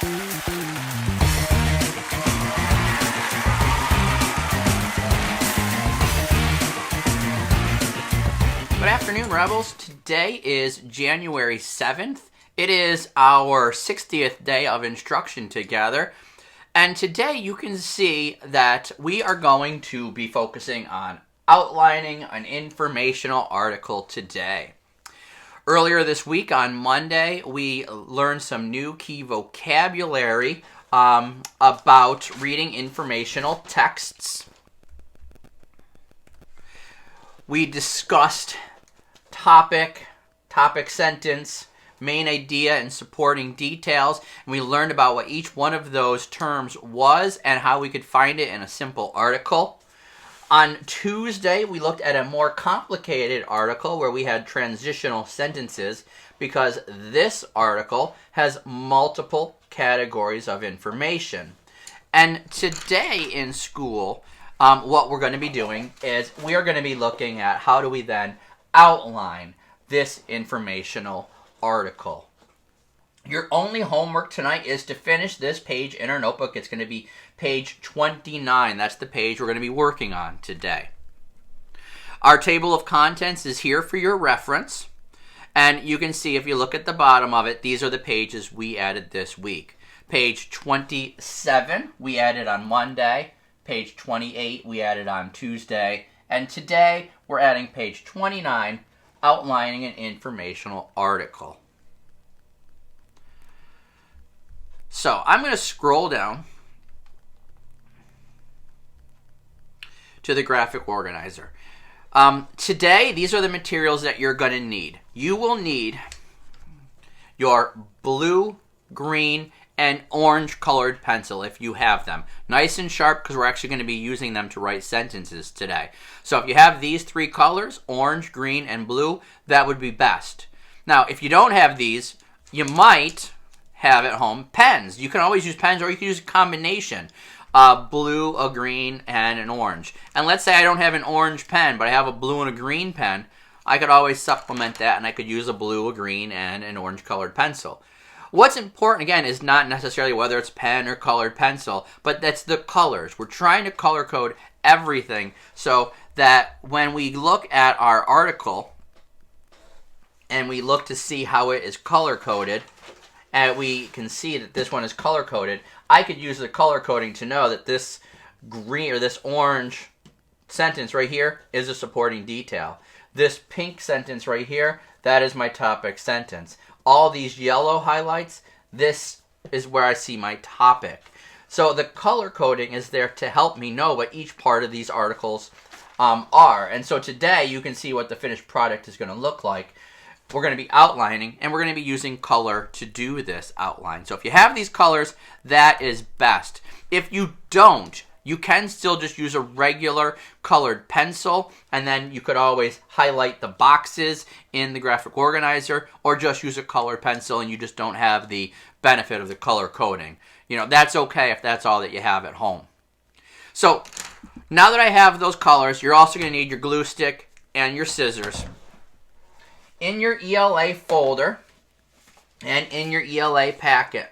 Good afternoon, Rebels. Today is January 7th. It is our 60th day of instruction together. And today you can see that we are going to be focusing on outlining an informational article today. Earlier this week on Monday, we learned some new key vocabulary about reading informational texts. We discussed topic sentence, main idea, and supporting details. And we learned about what each one of those terms was and how we could find it in a simple article. On Tuesday, we looked at a more complicated article where we had transitional sentences because this article has multiple categories of information. And today in school, what we're going to be doing is we are going to be looking at how do we then outline this informational article. Your only homework tonight is to finish this page in our notebook. It's going to be page 29. That's the page we're going to be working on today. Our table of contents is here for your reference. And you can see if you look at the bottom of it, these are the pages we added this week. Page 27 we added on Monday. Page 28 we added on Tuesday. And today we're adding page 29, outlining an informational article. So I'm going to scroll down to the graphic organizer. Today, these are the materials that you're going to need. You will need your blue, green, and orange colored pencil if you have them. Nice and sharp because we're actually going to be using them to write sentences today. So if you have these three colors, orange, green, and blue, that would be best. Now, if you don't have these, you might have at home pens. You can always use pens or you can use a combination. Blue, a green, and an orange. And let's say I don't have an orange pen, but I have a blue and a green pen. I could always supplement that and I could use a blue, a green, and an orange colored pencil. What's important, again, is not necessarily whether it's pen or colored pencil, but that's the colors. We're trying to color code everything so that when we look at our article and we look to see how it is color coded, and we can see that this one is color coded, I could use the color coding to know that this green or this orange sentence right here is a supporting detail. This pink sentence right here, that is my topic sentence. All these yellow highlights, this is where I see my topic. So the color coding is there to help me know what each part of these articles are. And so today you can see what the finished product is going to look like. We're going to be outlining, and we're going to be using color to do this outline. So if you have these colors, that is best. If you don't, you can still just use a regular colored pencil, and then you could always highlight the boxes in the graphic organizer, or just use a colored pencil and you just don't have the benefit of the color coding. You know, that's okay if that's all that you have at home. So now that I have those colors, you're also going to need your glue stick and your scissors. In your ELA folder and in your ELA packet.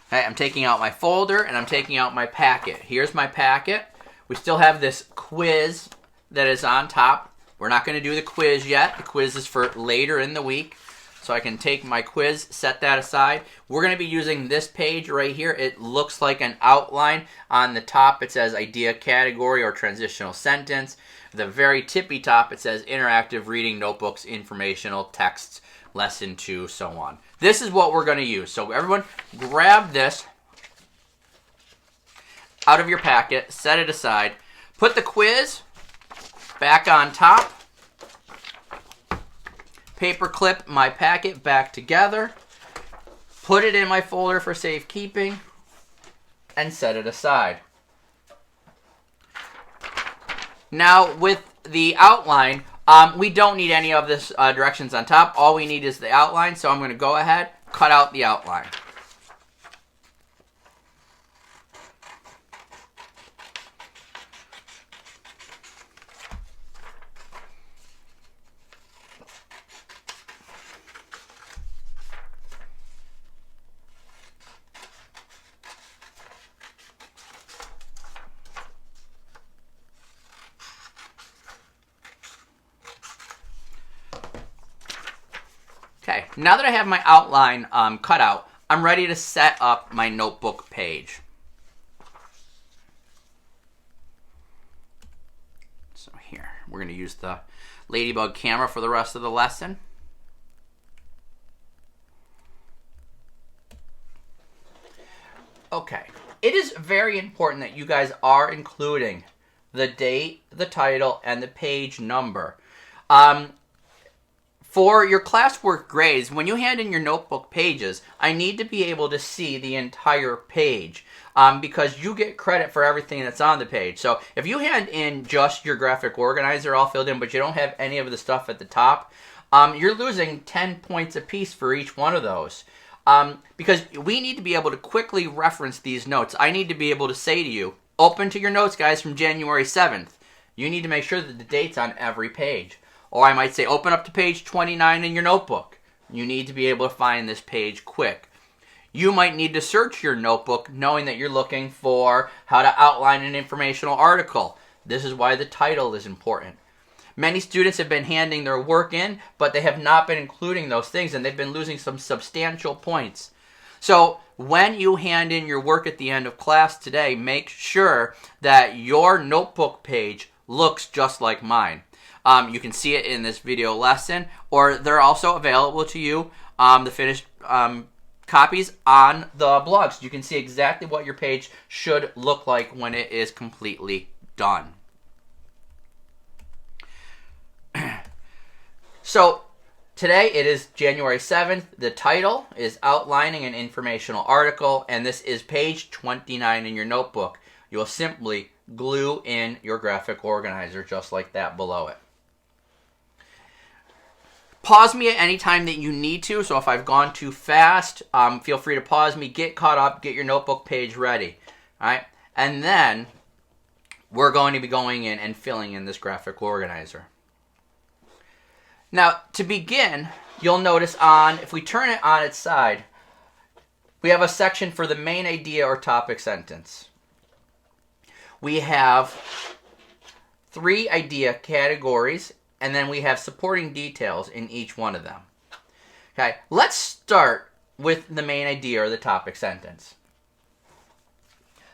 Okay, I'm taking out my folder and I'm taking out my packet. Here's my packet. We still have this quiz that is on top. We're not going to do the quiz yet. The quiz is for later in the week. So I can take my quiz, set that aside. We're going to be using this page right here. It looks like an outline. On the top it says idea category or transitional sentence. The very tippy top it says interactive reading notebooks, informational texts, lesson 2, so on. This is what we're going to use. So everyone grab this out of your packet, set it aside, put the quiz back on top, paper clip my packet back together, put it in my folder for safekeeping, and set it aside. Now with the outline, we don't need any of this directions on top. All we need is the outline, so I'm going to go ahead, cut out the outline. Okay, now that I have my outline cut out, I'm ready to set up my notebook page. So here, we're going to use the Ladybug camera for the rest of the lesson. Okay, it is very important that you guys are including the date, the title, and the page number. For your classwork grades, when you hand in your notebook pages, I need to be able to see the entire page because you get credit for everything that's on the page. So if you hand in just your graphic organizer all filled in, but you don't have any of the stuff at the top, you're losing 10 points apiece for each one of those. Because we need to be able to quickly reference these notes. I need to be able to say to you, open to your notes, guys, from January 7th. You need to make sure that the date's on every page. Or I might say, open up to page 29 in your notebook. You need to be able to find this page quick. You might need to search your notebook knowing that you're looking for how to outline an informational article. This is why the title is important. Many students have been handing their work in, but they have not been including those things, and they've been losing some substantial points. So when you hand in your work at the end of class today, make sure that your notebook page looks just like mine. You can see it in this video lesson, or they're also available to you, the finished copies on the blog. So you can see exactly what your page should look like when it is completely done. So today it is January 7th. The title is Outlining an Informational Article, and this is page 29 in your notebook. You will simply glue in your graphic organizer just like that below it. Pause me at any time that you need to, so if I've gone too fast, feel free to pause me, get caught up, get your notebook page ready. All right? And then we're going to be going in and filling in this graphic organizer. Now, to begin, you'll notice if we turn it on its side, we have a section for the main idea or topic sentence. We have 3 idea categories, and then we have supporting details in each one of them. Okay, let's start with the main idea or the topic sentence.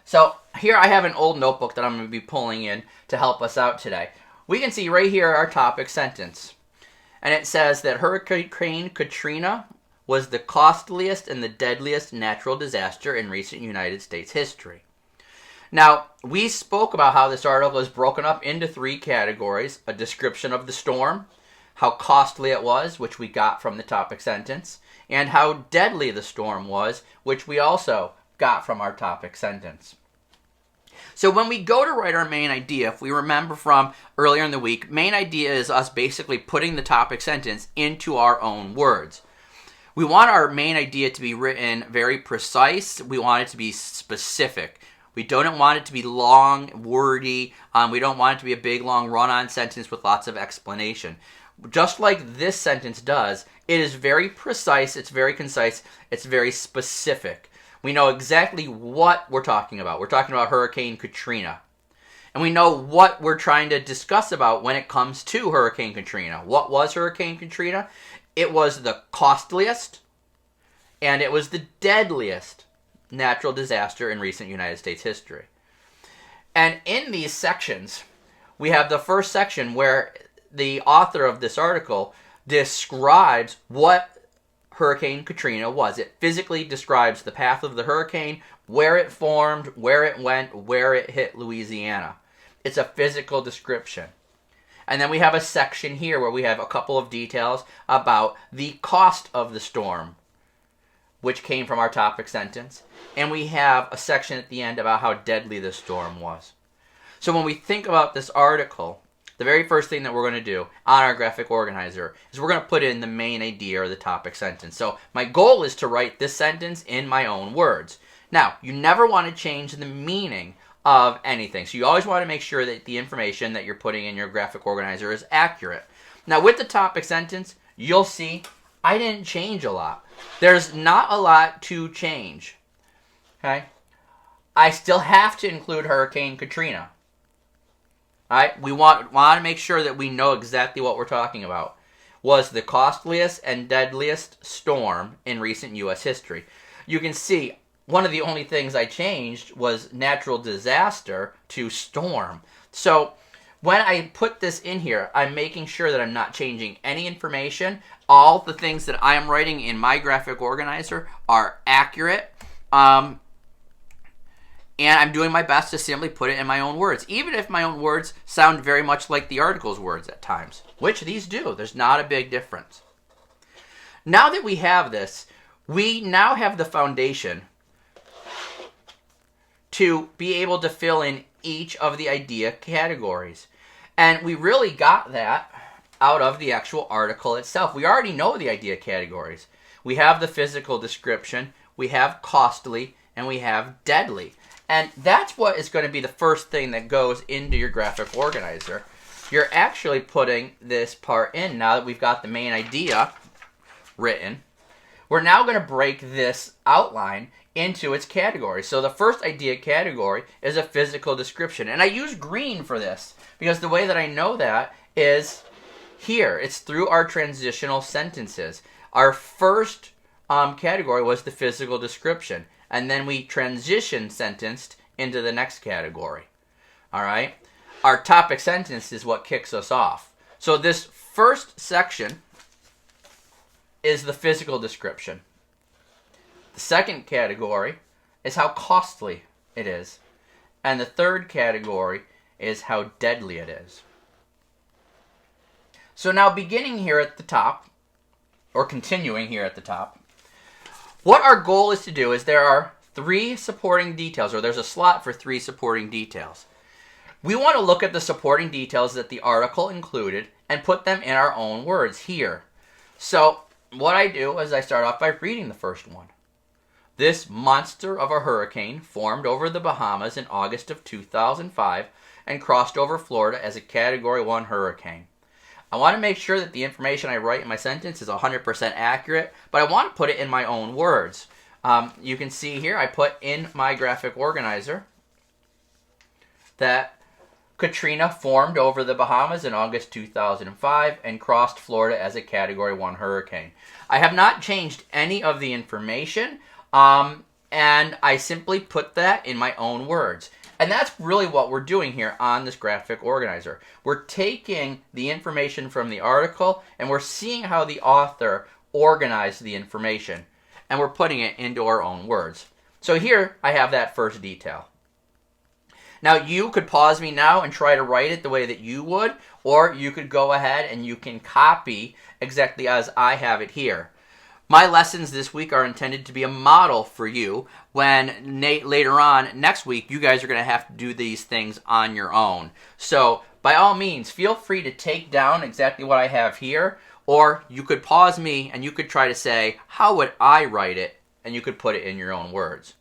So here I have an old notebook that I'm going to be pulling in to help us out today. We can see right here our topic sentence. And it says that Hurricane Katrina was the costliest and the deadliest natural disaster in recent United States history. Now, we spoke about how this article is broken up into 3 categories: a description of the storm, how costly it was, which we got from the topic sentence, and how deadly the storm was, which we also got from our topic sentence. So when we go to write our main idea, if we remember from earlier in the week, main idea is us basically putting the topic sentence into our own words. We want our main idea to be written very precise. We want it to be specific. We don't want it to be long, wordy. We don't want it to be a big, long, run-on sentence with lots of explanation. Just like this sentence does, it is very precise, it's very concise, it's very specific. We know exactly what we're talking about. We're talking about Hurricane Katrina. And we know what we're trying to discuss about when it comes to Hurricane Katrina. What was Hurricane Katrina? It was the costliest and it was the deadliest natural disaster in recent United States history. And in these sections, we have the first section where the author of this article describes what Hurricane Katrina was. It physically describes the path of the hurricane, where it formed, where it went, where it hit Louisiana. It's a physical description. And then we have a section here where we have a couple of details about the cost of the storm, which came from our topic sentence. And we have a section at the end about how deadly the storm was. So when we think about this article, the very first thing that we're going to do on our graphic organizer is we're going to put in the main idea or the topic sentence. So my goal is to write this sentence in my own words. Now, you never want to change the meaning of anything. So you always want to make sure that the information that you're putting in your graphic organizer is accurate. Now, with the topic sentence, you'll see I didn't change a lot. There's not a lot to change. Okay? I still have to include Hurricane Katrina. All right, we want to make sure that we know exactly what we're talking about. was the costliest and deadliest storm in recent U.S. history. You can see one of the only things I changed was natural disaster to storm. So when I put this in here, I'm making sure that I'm not changing any information. All the things that I am writing in my graphic organizer are accurate. And I'm doing my best to simply put it in my own words, even if my own words sound very much like the article's words at times, which these do. There's not a big difference. Now that we have this, we now have the foundation to be able to fill in each of the idea categories. And we really got that out of the actual article itself. We already know the idea categories. We have the physical description, we have costly, and we have deadly. And that's what is going to be the first thing that goes into your graphic organizer. You're actually putting this part in now that we've got the main idea written. We're now going to break this outline into its categories. So the first idea category is a physical description. And I use green for this because the way that I know that is here. It's through our transitional sentences. Our first category was the physical description. And then we transition sentenced into the next category. All right? Our topic sentence is what kicks us off. So this first section is the physical description. The second category is how costly it is. And the third category is how deadly it is. So now beginning here at the top, or continuing here at the top, what our goal is to do is there are 3 supporting details, or there's a slot for 3 supporting details. We want to look at the supporting details that the article included and put them in our own words here. So what I do is I start off by reading the first one. This monster of a hurricane formed over the Bahamas in August of 2005 and crossed over Florida as a Category 1 hurricane. I want to make sure that the information I write in my sentence is 100% accurate, but I want to put it in my own words. You can see here I put in my graphic organizer that Katrina formed over the Bahamas in August 2005 and crossed Florida as a Category 1 hurricane. I have not changed any of the information, and I simply put that in my own words. And that's really what we're doing here on this graphic organizer. We're taking the information from the article and we're seeing how the author organized the information. And we're putting it into our own words. So here I have that first detail. Now you could pause me now and try to write it the way that you would, or you could go ahead and you can copy exactly as I have it here. My lessons this week are intended to be a model for you when later on next week you guys are going to have to do these things on your own. So by all means, feel free to take down exactly what I have here, or you could pause me and you could try to say, how would I write it? And you could put it in your own words.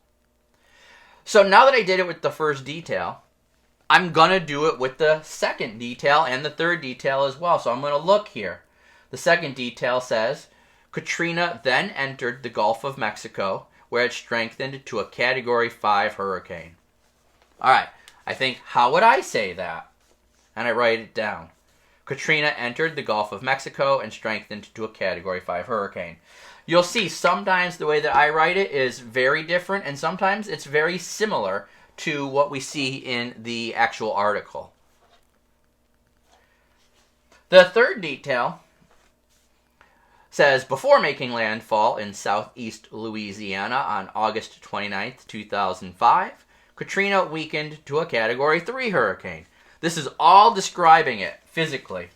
So now that I did it with the first detail, I'm going to do it with the second detail and the third detail as well. So I'm going to look here. The second detail says, Katrina then entered the Gulf of Mexico, where it strengthened to a Category 5 hurricane. All right, I think, how would I say that? And I write it down. Katrina entered the Gulf of Mexico and strengthened to a Category 5 hurricane. You'll see sometimes the way that I write it is very different, and sometimes it's very similar to what we see in the actual article. The third detail says, before making landfall in southeast Louisiana on August 29, 2005, Katrina weakened to a Category 3 hurricane. This is all describing it physically.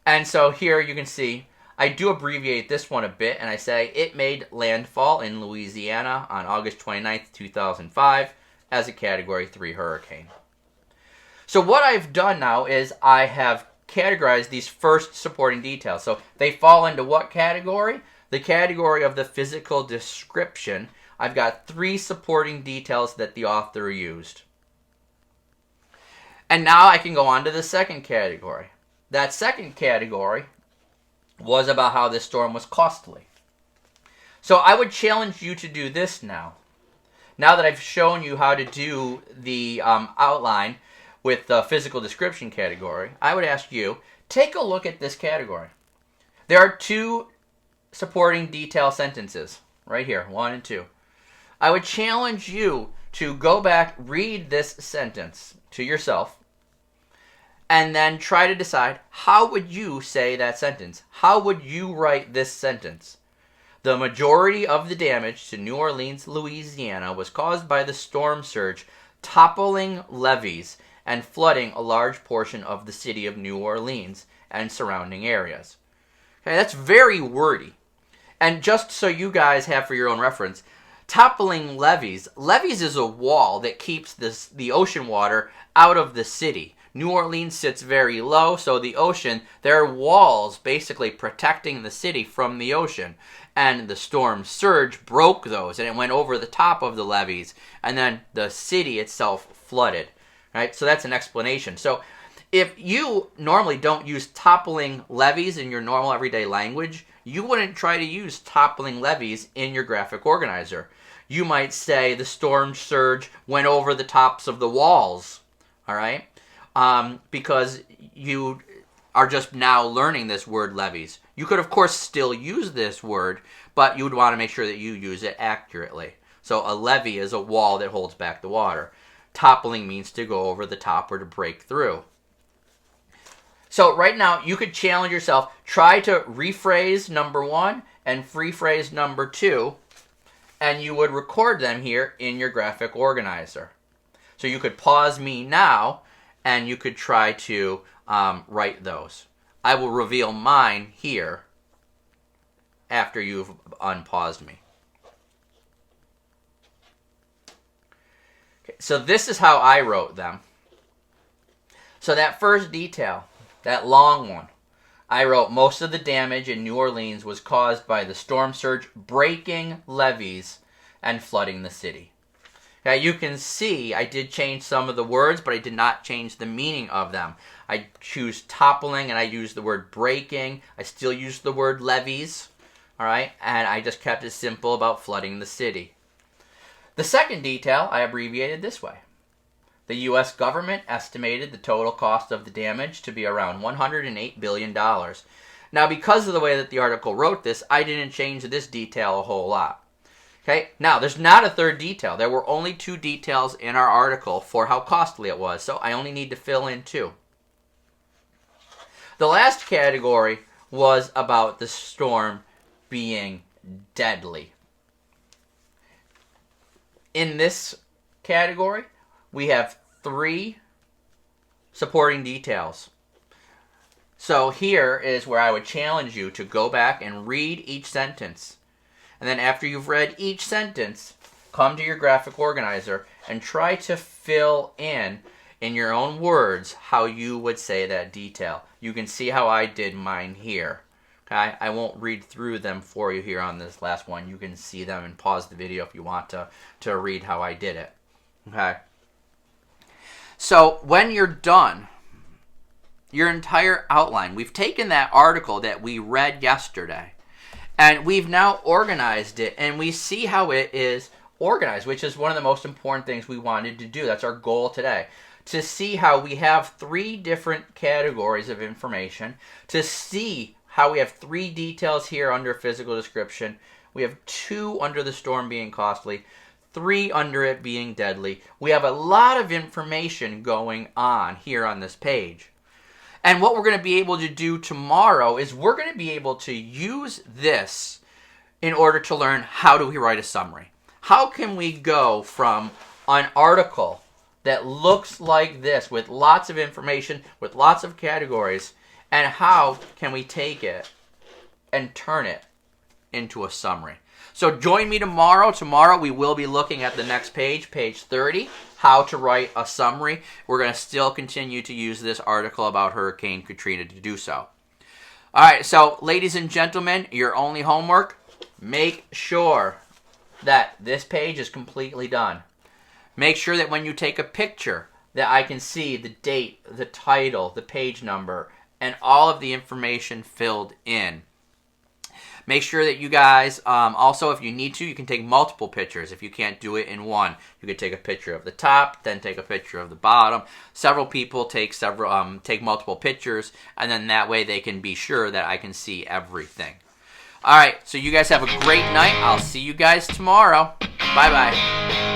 And so here you can see, I do abbreviate this one a bit, and I say, it made landfall in Louisiana on August 29, 2005 as a Category 3 hurricane. So what I've done now is I have categorize these first supporting details. So they fall into what category? The category of the physical description. I've got 3 supporting details that the author used. And now I can go on to the second category. That second category was about how this storm was costly. So I would challenge you to do this now. Now that I've shown you how to do the outline with the physical description category, I would ask you, take a look at this category. There are two supporting detail sentences right here, 1 and 2. I would challenge you to go back, read this sentence to yourself, and then try to decide, how would you say that sentence? How would you write this sentence? The majority of the damage to New Orleans, Louisiana was caused by the storm surge toppling levees and flooding a large portion of the city of New Orleans and surrounding areas. Okay, that's very wordy. And just so you guys have for your own reference, toppling levees. Levees is a wall that keeps the ocean water out of the city. New Orleans sits very low, so the ocean, there are walls basically protecting the city from the ocean. And the storm surge broke those, and it went over the top of the levees, and then the city itself flooded. Right? So that's an explanation. So if you normally don't use toppling levees in your normal everyday language, you wouldn't try to use toppling levees in your graphic organizer. You might say the storm surge went over the tops of the walls, all right? Because you are just now learning this word levees. You could, of course, still use this word, but you would want to make sure that you use it accurately. So a levee is a wall that holds back the water. Toppling means to go over the top or to break through. So right now, you could challenge yourself. Try to rephrase number 1 and rephrase number 2, and you would record them here in your graphic organizer. So you could pause me now, and you could try to write those. I will reveal mine here after you've unpaused me. Okay, so this is how I wrote them. So that first detail, that long one, I wrote most of the damage in New Orleans was caused by the storm surge breaking levees and flooding the city. Now you can see I did change some of the words, but I did not change the meaning of them. I choose toppling and I used the word breaking. I still used the word levees, all right? And I just kept it simple about flooding the city. The second detail I abbreviated this way. The U.S. government estimated the total cost of the damage to be around $108 billion. Now, because of the way that the article wrote this, I didn't change this detail a whole lot. Okay, now there's not a third detail. There were only 2 details in our article for how costly it was, so I only need to fill in 2. The last category was about the storm being deadly. In this category, we have 3 supporting details. So here is where I would challenge you to go back and read each sentence. And then after you've read each sentence, come to your graphic organizer and try to fill in your own words how you would say that detail. You can see how I did mine here. Okay? I won't read through them for you here on this last one. You can see them and pause the video if you want to read how I did it. Okay? So when you're done, your entire outline, we've taken that article that we read yesterday, and we've now organized it, and we see how it is organized, which is one of the most important things we wanted to do. That's our goal today. To see how we have 3 different categories of information, to see how we have 3 details here under physical description, we have 2 under the storm being costly, 3 under it being deadly. We have a lot of information going on here on this page. And what we're going to be able to do tomorrow is we're going to be able to use this in order to learn how do we write a summary. How can we go from an article that looks like this with lots of information, with lots of categories, and how can we take it and turn it into a summary? So join me tomorrow. Tomorrow we will be looking at the next page, page 30, how to write a summary. We're going to still continue to use this article about Hurricane Katrina to do so. All right, so ladies and gentlemen, your only homework, make sure that this page is completely done. Make sure that when you take a picture that I can see the date, the title, the page number, and all of the information filled in. Make sure that you guys, also if you need to, you can take multiple pictures. If you can't do it in one, you could take a picture of the top, then take a picture of the bottom. Several people take multiple pictures, and then that way they can be sure that I can see everything. All right, so you guys have a great night. I'll see you guys tomorrow. Bye-bye.